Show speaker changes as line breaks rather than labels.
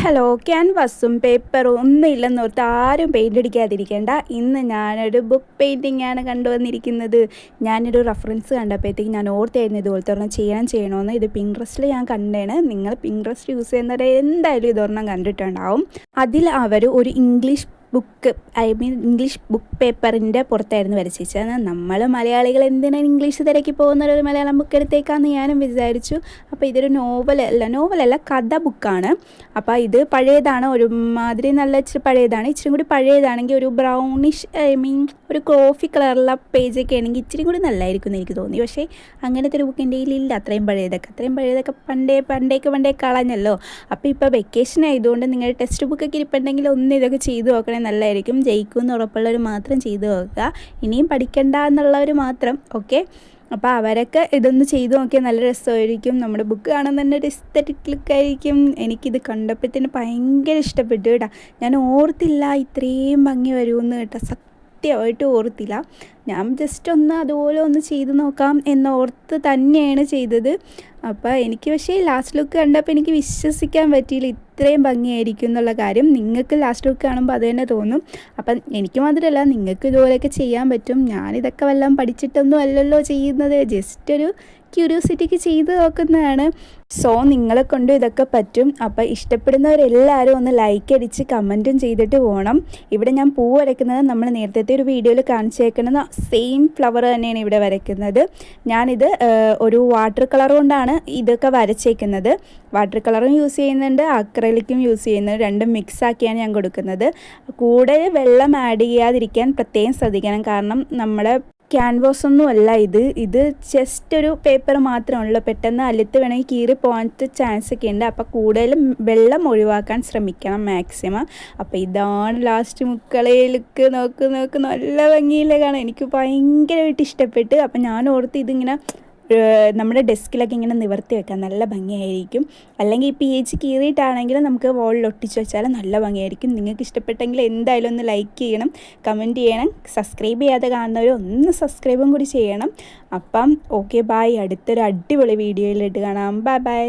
Hello, ക്യാൻവാസും പേപ്പറും ഒന്നും ഇല്ലെന്നോർത്ത് ആരും പെയിൻ്റ് അടിക്കാതിരിക്കേണ്ട. ഇന്ന് ഞാനൊരു ബുക്ക് പെയിൻറ്റിംഗ് ആണ് കണ്ടുവന്നിരിക്കുന്നത്. ഞാനൊരു റെഫറൻസ് കണ്ടപ്പോഴത്തേക്ക് ഞാൻ ഓർത്തായിരുന്നു ഇതുപോലത്തെ ഒരെണ്ണം ചെയ്യണമെന്ന്. ഇത് പിൻട്രസ്റ്റിൽ ഞാൻ കണ്ടേണ്. നിങ്ങൾ പിൻട്രസ്റ്റ് യൂസ് ചെയ്യുന്നവരെ എന്തായാലും ഇതൊരെണ്ണം കണ്ടിട്ടുണ്ടാവും. അതിൽ അവർ ഒരു ഇംഗ്ലീഷ് ബുക്ക് പേപ്പറിൻ്റെ പുറത്തായിരുന്നു വരച്ചത്. നമ്മൾ മലയാളികൾ എന്തിനാണ് ഇംഗ്ലീഷ് തിരക്കി പോകുന്ന ഒരു മലയാളം ബുക്ക് എടുത്തേക്കാന്ന് ഞാനും വിചാരിച്ചു. അപ്പോൾ ഇതൊരു നോവലല്ല കഥ ബുക്കാണ്. അപ്പോൾ ഇത് പഴയതാണ്, ഒരുമാതിരി നല്ല ഇച്ചിരി പഴയതാണ്. ഇച്ചിരി കൂടി പഴയതാണെങ്കിൽ ഒരു ബ്രൗണിഷ് ഒരു കോഫി കളറുള്ള പേജൊക്കെ ആണെങ്കിൽ ഇച്ചിരി കൂടി നല്ലതായിരിക്കും എന്ന് എനിക്ക് തോന്നി. പക്ഷേ അങ്ങനത്തെ ഒരു ബുക്ക് എൻ്റെ കയ്യിലില്ല. അത്രയും പഴയതൊക്കെ പണ്ടേ കളഞ്ഞല്ലോ. അപ്പോൾ ഇപ്പോൾ വെക്കേഷൻ ആയതുകൊണ്ട് നിങ്ങളുടെ ടെക്സ്റ്റ് ബുക്കൊക്കെ ഇരിപ്പുണ്ടെങ്കിൽ ഒന്ന് ഇതൊക്കെ ചെയ്ത് നോക്കണേ, നല്ലതായിരിക്കും. ജയിക്കുമെന്ന് ഉറപ്പുള്ളവർ മാത്രം ചെയ്ത് നോക്കുക. ഇനിയും പഠിക്കണ്ട എന്നുള്ളവർ മാത്രം. ഓക്കെ, അപ്പോൾ അവരൊക്കെ ഇതൊന്ന് ചെയ്ത് നോക്കിയാൽ നല്ല രസമായിരിക്കും. നമ്മുടെ ബുക്ക് കാണാൻ തന്നെ ഒരു എസ്തറ്റിക് ലുക്കായിരിക്കും. എനിക്കിത് കണ്ടപ്പോഴത്തേന് ഭയങ്കര ഇഷ്ടപ്പെട്ടു കേട്ടോ. ഞാൻ ഓർത്തില്ല ഇത്രയും ഭംഗി വരുമെന്ന് കേട്ടോ. സത്യമായിട്ട് ഓർത്തില്ല. ഞാൻ ജസ്റ്റ് ഒന്ന് അതുപോലെ ഒന്ന് ചെയ്ത് നോക്കാം എന്നോർത്ത് തന്നെയാണ് ചെയ്തത്. അപ്പോൾ എനിക്ക് പക്ഷേ ലാസ്റ്റ് ലുക്ക് കണ്ടപ്പോൾ എനിക്ക് വിശ്വസിക്കാൻ പറ്റിയില്ല ഇത്രയും ഭംഗിയായിരിക്കും എന്നുള്ള കാര്യം. നിങ്ങൾക്ക് ലാസ്റ്റ് ലുക്ക് കാണുമ്പോൾ അത് തന്നെ തോന്നും. അപ്പം എനിക്ക് മാത്രമല്ല, നിങ്ങൾക്ക് ഇതുപോലെയൊക്കെ ചെയ്യാൻ പറ്റും. ഞാനിതൊക്കെ വല്ലതും പഠിച്ചിട്ടൊന്നും അല്ലല്ലോ ചെയ്യുന്നത്, ജസ്റ്റ് ഒരു ക്യൂരിയോസിറ്റിക്ക് ചെയ്ത് നോക്കുന്നതാണ്. സോ നിങ്ങളെ കൊണ്ട് ഇതൊക്കെ പറ്റും. അപ്പോൾ ഇഷ്ടപ്പെടുന്നവരെല്ലാവരും ഒന്ന് ലൈക്ക് അടിച്ച് കമൻറ്റും ചെയ്തിട്ട് പോകണം. ഇവിടെ ഞാൻ പൂ വരയ്ക്കുന്നത് നമ്മൾ നേരത്തെ ഒരു വീഡിയോയിൽ കാണിച്ചേക്കുന്നത് സെയിം ഫ്ലവർ തന്നെയാണ് ഇവിടെ വരയ്ക്കുന്നത്. ഞാനിത് ഒരു വാട്ടർ കളർ കൊണ്ടാണ് ഇതൊക്കെ വരച്ചേക്കുന്നത്. വാട്ടർ കളറും യൂസ് ചെയ്യുന്നുണ്ട്, അക്രലിക്കും യൂസ് ചെയ്യുന്നുണ്ട്. രണ്ടും മിക്സാക്കിയാണ് ഞാൻ കൊടുക്കുന്നത്. കൂടെ വെള്ളം ആഡ് ചെയ്യാതിരിക്കാൻ പ്രത്യേകം ശ്രദ്ധിക്കണം. കാരണം നമ്മുടെ ക്യാൻവാസ് ഒന്നും അല്ല ഇത് ജസ്റ്റ് ഒരു പേപ്പർ മാത്രമാണല്ലോ. പെട്ടെന്ന് അലുത്ത് വേണമെങ്കിൽ കീറി പോകാത്ത ചാൻസ് ഒക്കെ ഉണ്ട്. അപ്പോൾ കൂടുതലും വെള്ളം ഒഴിവാക്കാൻ ശ്രമിക്കണം മാക്സിമം. അപ്പോൾ ഇതാണ് ലാസ്റ്റ് മുക്കളെ ലുക്ക്. നോക്ക് നല്ല ഭംഗിയില്ലേ കാണാൻ. എനിക്ക് ഭയങ്കരമായിട്ട് ഇഷ്ടപ്പെട്ട്. അപ്പോൾ ഞാൻ ഓർത്ത് ഇതിങ്ങനെ നമ്മുടെ ഡെസ്കിലൊക്കെ ഇങ്ങനെ നിവർത്തി വെക്കാം, നല്ല ഭംഗിയായിരിക്കും. അല്ലെങ്കിൽ ഈ പേജ് കീറിയിട്ടാണെങ്കിലും നമുക്ക് വോളിൽ ഒട്ടിച്ച് വെച്ചാൽ നല്ല ഭംഗിയായിരിക്കും. നിങ്ങൾക്ക് ഇഷ്ടപ്പെട്ടെങ്കിൽ എന്തായാലും ഒന്ന് ലൈക്ക് ചെയ്യണം, കമൻറ്റ് ചെയ്യണം. സബ്സ്ക്രൈബ് ചെയ്യാതെ കാണുന്നവർ ഒന്ന് സബ്സ്ക്രൈബും കൂടി ചെയ്യണം. അപ്പം ഓക്കെ, ബായ്. അടുത്തൊരു അടിപൊളി വീഡിയോയിലിട്ട് കാണാം. ബൈ.